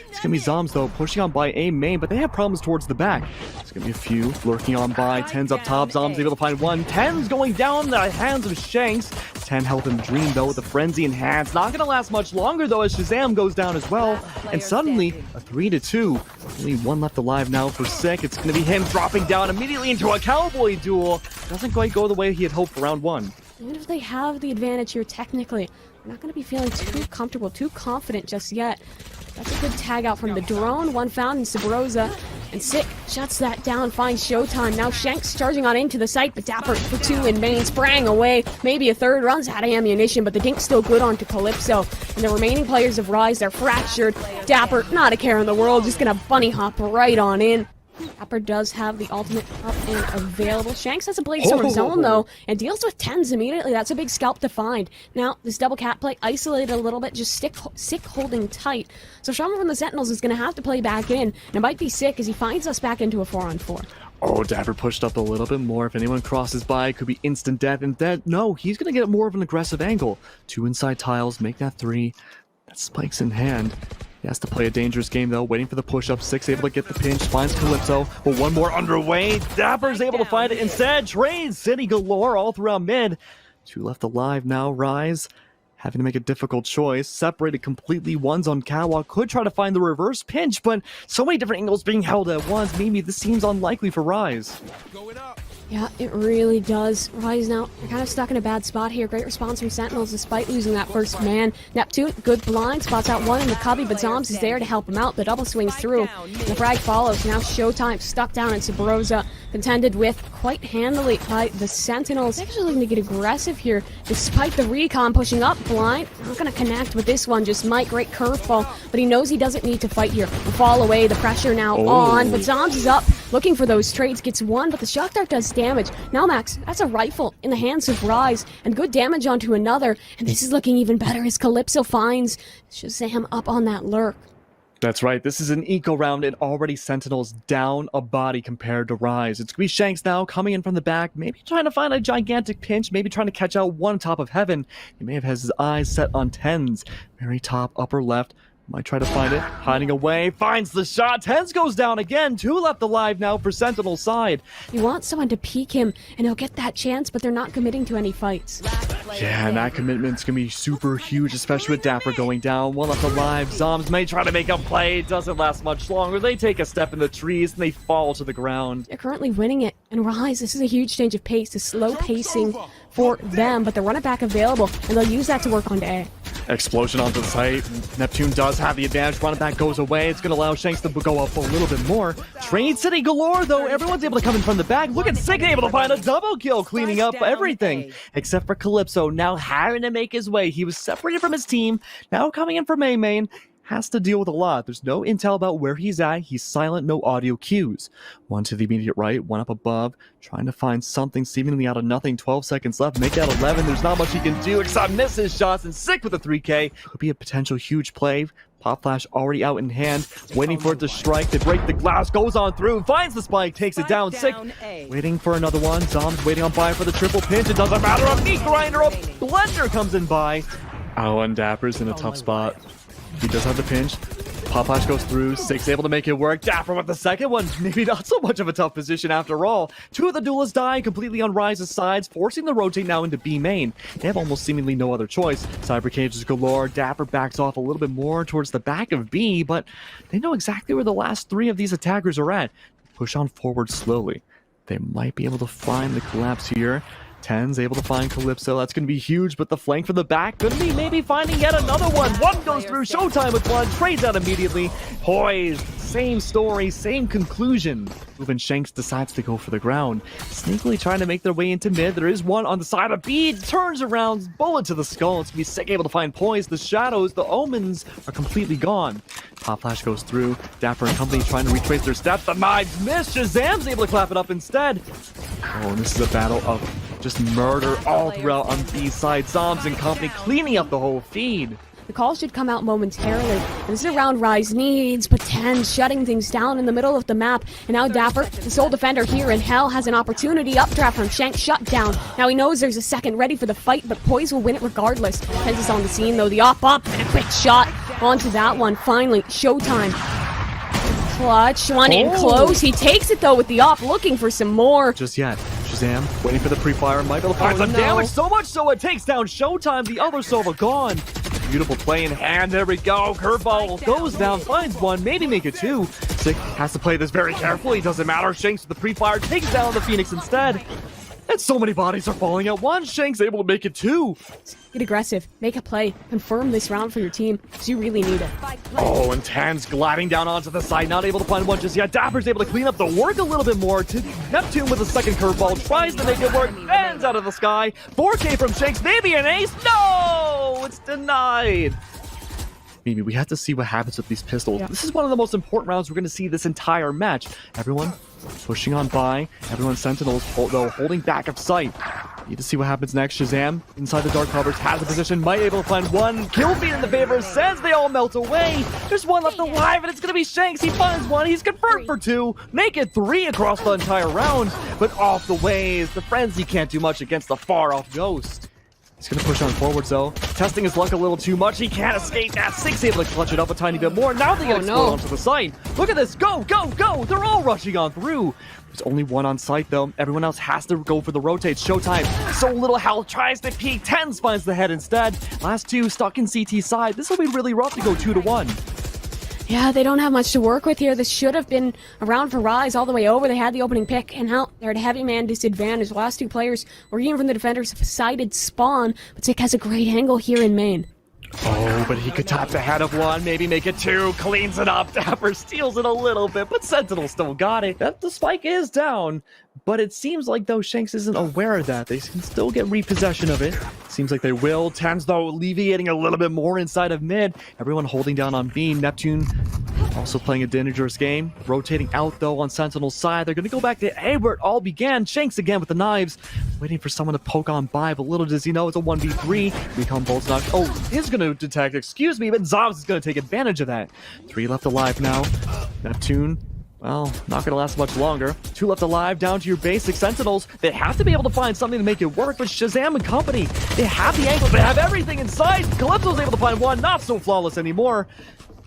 It's going to be zombs, though, pushing on by A main, but they have problems towards the back. It's going to be a few lurking on by. TenZ up top. Zombs able to find one. TenZ going down the hands of Shanks. 10 health in the dream, though, with the frenzy in hands. Not going to last much longer, though, as ShahZaM goes down as well. And suddenly, a 3-2. Only one left alive now for Sick. It's going to be him dropping down immediately into a cowboy duel. Doesn't quite go the way he had hoped for round one. Even if they have the advantage here, technically, they're not going to be feeling too comfortable, too confident just yet. That's a good tag out from the drone. One found in subroza. And Sick shuts that down, finds Showtime. Now Shanks charging on into the site, but dapr for 2 in main, sprang away. Maybe a third, runs out of ammunition, but the dink's still good onto Calypso. And the remaining players of Rise, they're fractured. dapr, not a care in the world, just gonna bunny hop right on in. dapr does have the ultimate up and available. Shanks has a blade sword of his own, though, and deals with TenZ immediately. That's a big scalp to find. Now, this double cat play isolated a little bit, just Sick holding tight. So ShahZaM from the Sentinels is going to have to play back in, and it might be Sick as he finds us back into a 4-on-4. Oh, dapr pushed up a little bit more. If anyone crosses by, it could be instant death. And that, no, he's going to get more of an aggressive angle. 2 inside tiles, make that 3. That spike's in hand. He has to play a dangerous game, though, waiting for the push-up. 6 able to get the pinch, finds Calypso, but one more underway. dappr's able to find it instead. Trades City galore all throughout mid. 2 left alive now. Rise having to make a difficult choice. Separated completely. One's on catwalk. Could try to find the reverse pinch, but so many different angles being held at once. Maybe this seems unlikely for Rise. Yeah, it really does. Rise now, they're kind of stuck in a bad spot here. Great response from Sentinels despite losing that first man. Neptune, good blind, spots out one in the cubby, but zombs is there to help him out. The double swings through. The frag follows. Now Showtime stuck down in subroza, contended with quite handily by the Sentinels. Actually looking to get aggressive here, despite the recon pushing up blind. Not going to connect with this one, just might. Great curveball, but he knows he doesn't need to fight here. The fall away, the pressure now on, but zombs is up, looking for those trades, gets one, but the shock dart does damage. Now Max, that's a rifle in the hands of Rise, and good damage onto another, and this is looking even better as Calypso finds ShahZaM up on that lurk. That's right, this is an eco round and already Sentinels down a body compared to Rise. It's going to be Shanks now coming in from the back, maybe trying to find a gigantic pinch, maybe trying to catch out one top of heaven. He may have his eyes set on TenZ. Very top, upper left. Might try to find it, hiding away, finds the shot. TenZ goes down again. 2 left alive now for Sentinel's side. You want someone to peek him, and he'll get that chance, but they're not committing to any fights. Yeah, and that commitment's gonna be super huge, especially with dapr going down. 1 left alive. Zombs may try to make a play. It doesn't last much longer. They take a step in the trees, and they fall to the ground. They're currently winning it, and Rise, this is a huge change of pace, a slow pacing for them, but the run it back available, and they'll use that to work on A. Explosion onto the site. Neptune does have the advantage. Run it back goes away. It's going to allow Shanks to go up a little bit more. Trade City galore, though. Everyone's able to come in from the back. Look at Sick able to find a double kill, cleaning up everything. Except for Calypso, now having to make his way. He was separated from his team. Now coming in from A main. Has to deal with a lot. There's no intel about where he's at. He's silent, no audio cues. 1 to the immediate right, 1 up above, trying to find something seemingly out of nothing. 12 seconds left, make that 11. There's not much he can do except miss his shots, and Sick with a 3K. Could be a potential huge play. Pop flash already out in hand, waiting for it to strike, to break the glass, goes on through, finds the spike, takes it down. Sick, waiting for another one. Zombs waiting on by for the triple pinch. It doesn't matter. A meat grinder, a blender comes in by. Oh, and dappr's in a tough spot. He does have the pinch. Pop flash goes through. 6 able to make it work. dapr with the second one. Maybe not so much of a tough position after all. 2 of the duelists die completely on Rise's sides, forcing the rotate now into B main. They have almost seemingly no other choice. Cyber cages galore. dapr backs off a little bit more towards the back of B, but they know exactly where the last 3 of these attackers are at. Push on forward slowly. They might be able to find the collapse here. TenZ able to find Calypso. That's going to be huge, but the flank from the back could be maybe finding yet another one. One goes through. Showtime with one. Trades out immediately. Poised. Same story, same conclusion. When Shanks decides to go for the ground, sneakily trying to make their way into mid. There is one on the side of B. Turns around. Bullet to the skull. It's going to be Sick able to find Poised. The shadows, the omens are completely gone. Pop flash goes through. dapr and company trying to retrace their steps. The knives miss. ShahZaM's able to clap it up instead. Oh, and this is a battle of just murder all throughout on B side. Zombs and company cleaning up the whole feed. The call should come out momentarily, and this is a round Rise needs, but TenZ shutting things down in the middle of the map, and now dapr, the sole defender here in hell, has an opportunity. Updraft from Shanks shut down. Now he knows there's a second ready for the fight, but Poise will win it regardless. TenZ is on the scene though, the op and a quick shot. onto that one. Finally, Showtime. Clutch, one in close. He takes it though with the op, looking for some more. Just yet. ShahZaM waiting for the pre-fire. Might be able to find some damage. So much so it takes down Showtime. The other Sova gone. Beautiful play in hand. There we go. Curveball goes down, finds one, maybe make it two. Sick has to play this very carefully. Doesn't matter. Shanks with the pre-fire takes down the Phoenix instead. And so many bodies are falling at once. Shanks able to make it two. Get aggressive. Make a play. Confirm this round for your team, because you really need it. Oh, and TenZ gliding down onto the side. Not able to find one just yet. dappr's able to clean up the work a little bit more. Neptune with a second curveball. Tries to make it work. Fans out of the sky. 4K from Shanks. Maybe an ace. No! It's denied. Mimi, we have to see what happens with these pistols. Yeah. This is one of the most important rounds we're going to see this entire match. Everyone pushing on by. Everyone Sentinels, though, holding back of sight. Need to see what happens next. ShahZaM inside the dark covers, has the position, might able to find one. Kill feed in the favor, says they all melt away. There's one left alive, and it's going to be Shanks. He finds one. He's confirmed for two. Make it three across the entire round. But off the ways, the Frenzy can't do much against the far-off Ghost. He's going to push on forwards, though. Testing his luck a little too much. He can't escape that. Six able to clutch it up a tiny bit more. Now they get explode onto the site. Look at this. Go, go, go. They're all rushing on through. There's only one on site, though. Everyone else has to go for the rotates. Showtime. So little health. Tries to peek. TenZ finds the head instead. Last two stuck in CT side. This will be really rough to go 2-1. Yeah, they don't have much to work with here. This should have been around for Rise all the way over. They had the opening pick, and now they're at a heavy man disadvantage. The last two players were even from the defenders' sided spawn, but Sick has a great angle here in main. Oh, but he could top the head of one, maybe make it two, cleans it up. dapr steals it a little bit, but Sentinel still got it. The spike is down, but it seems like, though, Shanks isn't aware of that. They can still get repossession of it. Seems like they will. TenZ, though, alleviating a little bit more inside of mid. Everyone holding down on B. Neptune also playing a dangerous game. Rotating out, though, on Sentinel's side. They're going to go back to A, where it all began. Shanks again with the knives. Waiting for someone to poke on by, but little does he know it's a 1v3. Recon bolts knocked. Oh, he's going to detect, excuse me, but zombs is going to take advantage of that. 3 left alive now. Neptune, well, not going to last much longer. 2 left alive, down to your basic Sentinels. They have to be able to find something to make it work, but ShahZaM and company, they have the angles, they have everything inside. Calypso's able to find one, not so flawless anymore.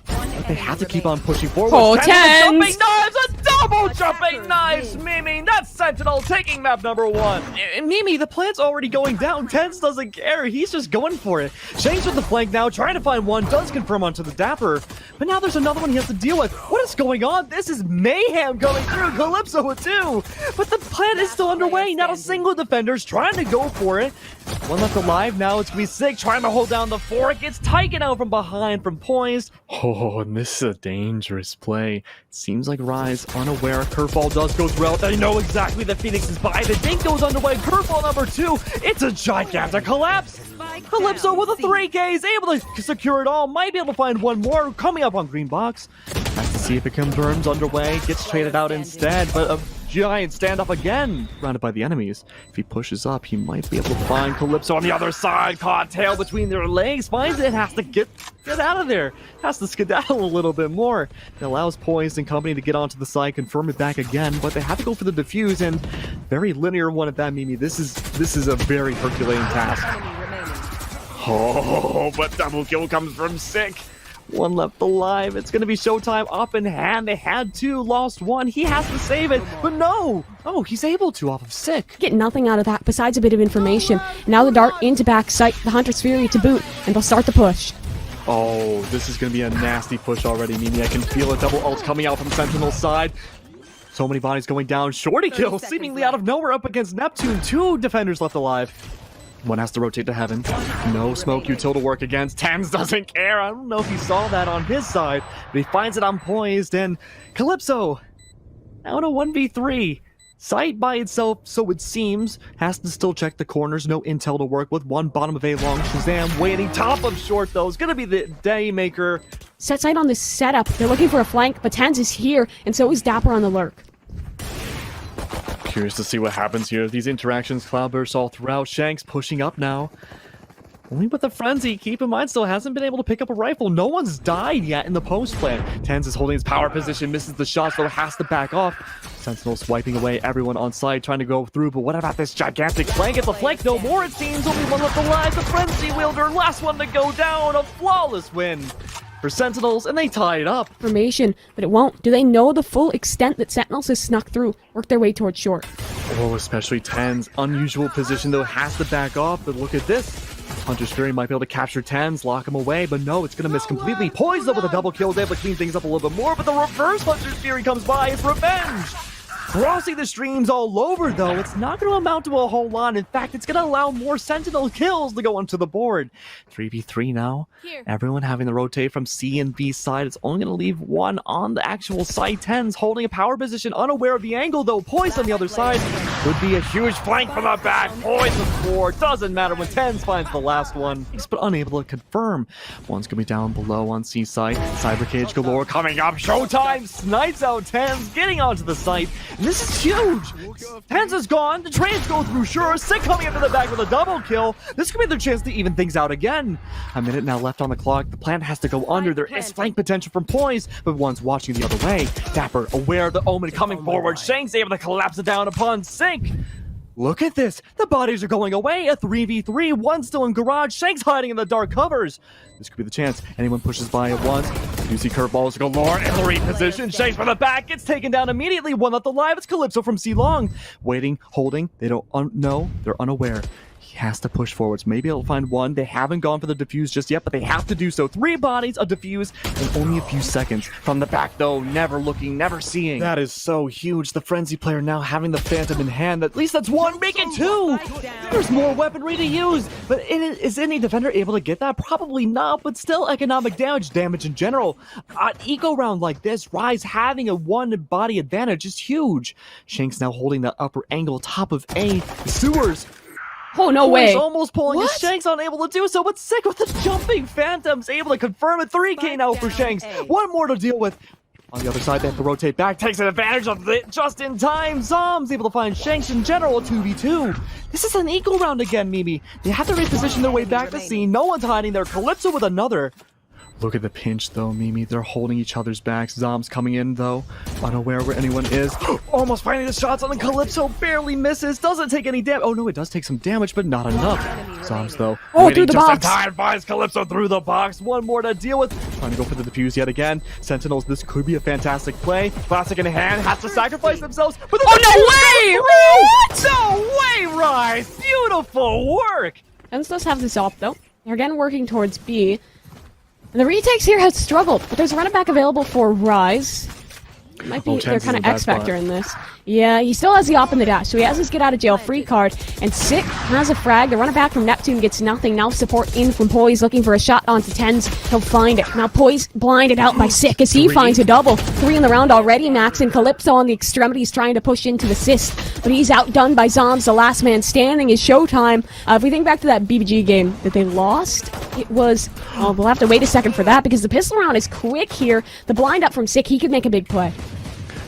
But they have to keep on pushing forward. Oh, TenZ! Jumping knives! A double jumping knives! Mimi, that's Sentinel taking map number 1. Mimi, the plant's already going down. TenZ doesn't care. He's just going for it. Shanks with the flank now, trying to find one. Does confirm onto the dapr. But now there's another one he has to deal with. What is going on? This is mayhem going through. Calypso with 2. But the plant is still underway. Not a single defender's trying to go for it. One left alive now. It's going to be Sick trying to hold down the fork. It's taken out from behind from Poised. Oh, and this is a dangerous play. It seems like Rise unaware. Curveball does go throughout. They know exactly that Phoenix is by. The dink goes underway. Curveball number 2. It's a gigantic collapse. Calypso with a 3K is able to secure it all. Might be able to find one more coming up on green box. Has to see if it confirms underway. Gets traded out instead, but a giant standoff again. Surrounded by the enemies. If he pushes up, he might be able to find Calypso on the other side. Caught tail between their legs. Finds it. Has to get out of there. Has to skedaddle a little bit more. It allows Poised and company to get onto the side, confirm it back again, but they have to go for the defuse, and very linear one at that, Mimi. This is a very Herculean task. Oh, but double kill comes from Sick. 1 left alive. It's going to be Showtime up in hand. They had 2, lost 1. He has to save it, but no. Oh, he's able to off of Sick. Get nothing out of that besides a bit of information. Now the dart into back sight, the Hunter's Fury to boot, and they'll start the push. Oh, this is going to be a nasty push already, Mimi. I can feel a double ult coming out from Sentinel's side. So many bodies going down. Shorty kill seemingly out of nowhere up against Neptune. 2 defenders left alive. One has to rotate to heaven. No smoke util to work against. TenZ doesn't care. I don't know if he saw that on his side, but he finds it on Poised. And Calypso, now in a 1v3. Sight by itself, so it seems, has to still check the corners. No intel to work with. 1 bottom of A long. ShahZaM waiting. Top of short, though. It's going to be the day maker. Set sight on this setup. They're looking for a flank, but TenZ is here, and so is dapr on the lurk. Curious to see what happens here. These interactions, cloudbursts all throughout. Shanks pushing up now. Only with the frenzy. Keep in mind, still hasn't been able to pick up a rifle. No one's died yet in the post plan. TenZ is holding his power position, misses the shot, so has to back off. Sentinel swiping away everyone on side, trying to go through, but what about this gigantic flank? It's a flank no more, it seems. Only one left alive. The frenzy wielder, last one to go down. A flawless win. for Sentinels, and they tie it up. Formation, but it won't. Do they know the full extent that Sentinels has snuck through? Work their way towards short. Oh, especially TenZ. Unusual position, though, has to back off, but look at this. Hunter's Fury might be able to capture TenZ, lock him away, but no, it's going to miss completely. POISED with a double kill, able to clean things up a little bit more, but the reverse Hunter's Fury comes by. It's revenge! Crossing the streams all over, though, it's not going to amount to a whole lot. In fact, it's going to allow more Sentinel kills to go onto the board. 3v3 now. Everyone having to rotate from C and B side. It's only going to leave one on the actual side. TenZ holding a power position, unaware of the angle, though. Poised on the other side. Could be a huge flank from the back. Poised with 4. Doesn't matter when TenZ finds the last one. But unable to confirm. One's going to be down below on C side. Cyber cage galore coming up. Showtime snipes out TenZ, getting onto the site. This is huge! TenZ is gone, the trains go through sure, Sick coming into the back with a double kill. This could be their chance to even things out again. A minute now left on the clock, the plant has to go under, there is flank potential from Poise, but one's watching the other way. dapr aware of the omen coming forward, Shanks able to collapse it down upon Sync. Look at this! The bodies are going away! A 3v3, one still in garage, Shanks hiding in the dark covers! This could be the chance. Anyone pushes by at once. Juicy curveballs galore in the reposition. Shanks from the back, gets taken down immediately. One left alive, it's Calypso from C-Long. Waiting, holding, they don't know, they're unaware. He has to push forwards. Maybe he'll find one. They haven't gone for the defuse just yet, but they have to do so. 3 bodies, a defuse, in only a few seconds. From the back, though, never looking, never seeing. That is so huge. The Frenzy player now having the Phantom in hand. At least that's 1. Make it 2! There's more weaponry to use. But is any defender able to get that? Probably not, but still economic damage in general. An eco round like this, Rise having a 1-body advantage is huge. Shanks now holding the upper angle, top of A. The sewers. Oh, no way. Almost pulling his Shanks, unable to do so, but Sick with the jumping Phantoms, able to confirm it. 3k now for Shanks. One more to deal with. On the other side, they have to rotate back, takes an advantage of it just in time. Zombs able to find Shanks in general, a 2v2. This is an equal round again, Mimi. They have to reposition their way back to scene. No one's hiding there. Calypso with another. Look at the pinch, though, Mimi. They're holding each other's backs. Zombs coming in, though, unaware where anyone is. Almost finding the shots on the Calypso. Barely misses. Doesn't take any damage. Oh, no, it does take some damage, but not enough. Zombs, though. Oh, through the box. Time finds Calypso through the box. One more to deal with. Trying to go for the defuse yet again. Sentinels, this could be a fantastic play. Classic in hand. Has to sacrifice themselves. But oh, no way! What? No way, Rise. Beautiful work. TenZ does have this op, though. They're again working towards B. And the retakes here has struggled, but there's a running back available for Rise. Might be their kind of X factor in this. Yeah, he still has the op in the dash, so he has his get out of jail free card. And Sick has a frag. The running back from Neptune gets nothing. Now support in from Poise, looking for a shot onto TenZ. He'll find it. Now Poise blinded out by Sick as he finds a double. 3 in the round already. Max and Calypso on the extremities trying to push into the assist, but he's outdone by Zombs. The last man standing is Showtime. If we think back to that BBG game that they lost, it was, well, we'll have to wait a second for that because the pistol round is quick here. The blind up from Sick, he could make a big play.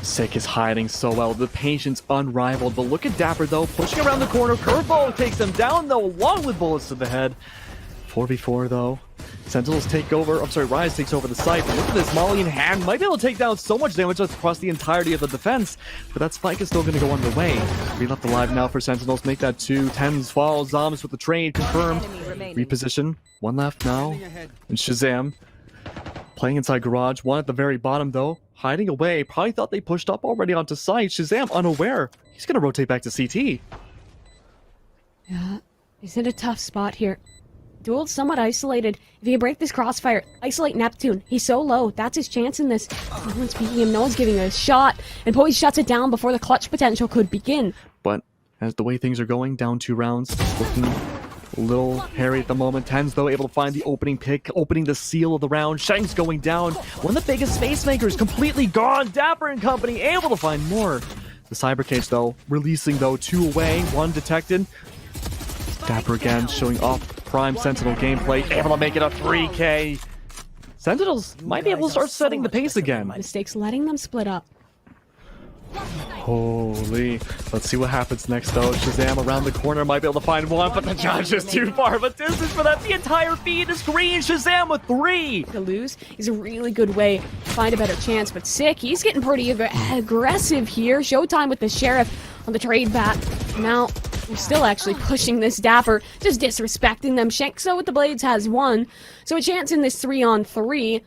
Sick is hiding so well. The patience unrivaled. But look at dapr, though, pushing around the corner. Curveball takes them down, though, along with bullets to the head. 4v4, though. Sentinels take over. I'm sorry, Rise takes over the site. But look at this, Molly in hand. Might be able to take down so much damage across the entirety of the defense. But that spike is still going to go underway. 3 left alive now for Sentinels. Make that 2. TenZ falls. Zombs with the trade confirmed. Reposition. 1 left now. And ShahZaM playing inside garage. 1 at the very bottom, though. Hiding away. Probably thought they pushed up already onto site. ShahZaM unaware. He's going to rotate back to CT. Yeah, he's in a tough spot here. Duel's somewhat isolated. If he can break this crossfire, isolate Neptune. He's so low. That's his chance in this. No one's peeking him. No one's giving a shot. And Poise shuts it down before the clutch potential could begin. But as the way things are going, down 2 rounds, it's looking a little hairy at the moment. TenZ, though, able to find the opening pick, opening the seal of the round. Shanks going down. One of the biggest space makers completely gone. dapr and company able to find more. The cyber cage, though, releasing, though, 2 away. 1 detected. dapr again showing off prime Sentinel gameplay, able to make it a 3k. Sentinels might be able to start setting the pace again. Mistakes letting them split up. Holy. Let's see what happens next, though. ShahZaM around the corner might be able to find 1, but the judge is too far of a distance for that. The entire feed is green. ShahZaM with 3. To lose is a really good way to find a better chance, but Sick, he's getting pretty aggressive here. Showtime with the Sheriff on the trade back. Now, we're still actually pushing this dapr, just disrespecting them. Shanks with the blades has 1, so a chance in this 3-on-3.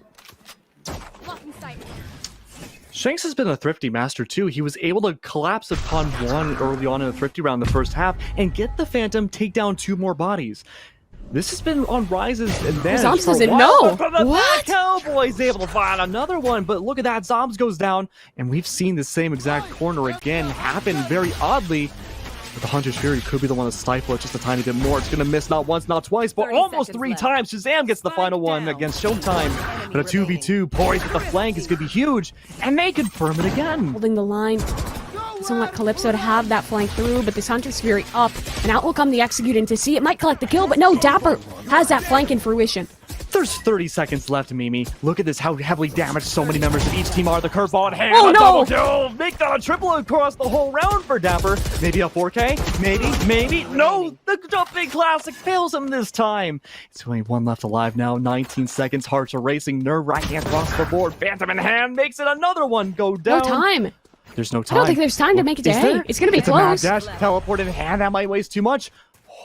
Shanks has been a thrifty master too. He was able to collapse upon one early on in the thrifty round in the first half and get the Phantom take down 2 more bodies. This has been on Rise's advantage. Zombs for a doesn't while, know. but from the What? back, Cowboy's able to find another one, but look at that. Zombs goes down, and we've seen the same exact corner again happen very oddly. But the Hunter's Fury could be the one to stifle it just a tiny bit more. It's going to miss not once, not twice, but almost 3 times. ShahZaM gets the final one against Showtime. But a 2v2, poised at the flank is going to be huge, and they confirm it again. Holding the line. Doesn't want Calypso to have that flank through, but this Hunter's Fury up, and out will come the Executant to see. It might collect the kill, but no, dapr has that flank in fruition. There's 30 seconds left, Mimi. Look at this, how heavily damaged so many members of each team are. The curveball in hand, Oh, a no! double kill, make that a triple across the whole round for dapr. Maybe a 4K, maybe. No, the jumping classic fails him this time. It's only 1 left alive now, 19 seconds, hearts are racing, nerve-wracking across the board. Phantom in hand makes it another one go down. No time. There's no I time. don't think there's time to make it to Is A. there? It's gonna be It's a mad close. dash, teleport in hand, that might waste too much.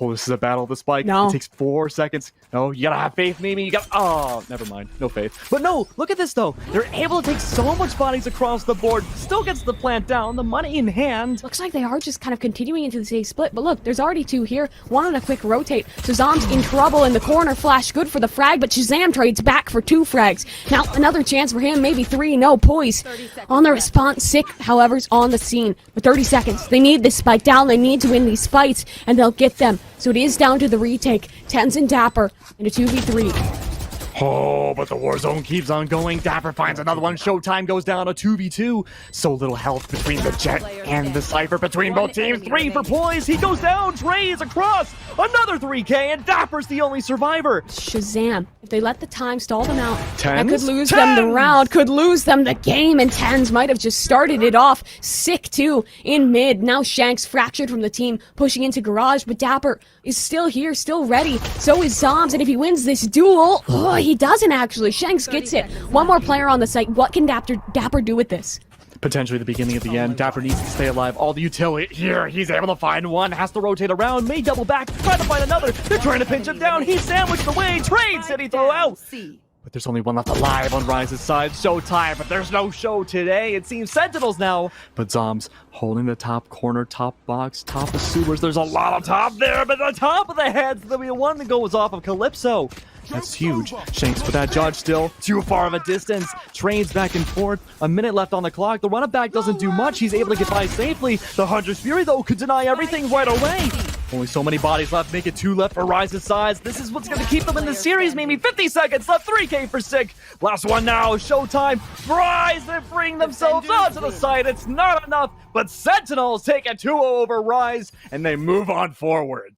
Oh, this is a battle of the spike. No. It takes 4 seconds. No, you gotta have faith, Mimi. You gotta. Oh, never mind. No faith. But no, look at this though. They're able to take so much bodies across the board. Still gets the plant down. The money in hand. Looks like they are just kind of continuing into the same split, but look, there's already 2 here. One on a quick rotate. So ZAM's in trouble in the corner. Flash good for the frag, but ShahZaM trades back for 2 frags. Now another chance for him, maybe 3. No, poise on the response. Sick, however, is on the scene. But 30 seconds. They need this spike down. They need to win these fights, and they'll get them. So it is down to the retake. TenZ and dapr in a 2v3. Oh, but the war zone keeps on going. dapr finds another one. Showtime goes down a 2v2. So little health between the Jet and the Cypher between both teams. 3 for Poise. He goes down. Trades across. Another 3K, and dappr's the only survivor. ShahZaM, if they let the time stall them out, that TenZ? could lose them the round, could lose them the game, and TenZ might have just started it off. Sick too in mid. Now Shanks fractured from the team, pushing into garage, but dapr is still here, still ready. So is zombs, and if he wins this duel, he doesn't actually. Shanks gets it. One more player on the site. What can dapr do with this? Potentially the beginning of the end. dapr needs to stay alive. All the utility here. He's able to find one. Has to rotate around. May double back. Try to find another. They're trying to pinch him down. He's sandwiched away. Trade City throw out. But there's only one left alive on Rise's side. Showtime, but there's no show today. It seems Sentinels now. But Zombs holding the top corner, top box, top of sewers. There's a lot of top there, but the top of the heads, there'll be one that goes off of Calypso. That's huge. Shanks with that judge still. Too far of a distance. Trades back and forth. A minute left on the clock. The run back doesn't do much. He's able to get by safely. The Hunter's Fury, though, could deny everything right away. Only so many bodies left. Make it 2 left for Rise's sides. This is what's going to keep them in the series. Maybe 50 seconds left. 3K for Sick. Last one now. Showtime. Rise and bring themselves onto the side. It's not enough. But Sentinels take a 2-0 over Rise, and they move on forward.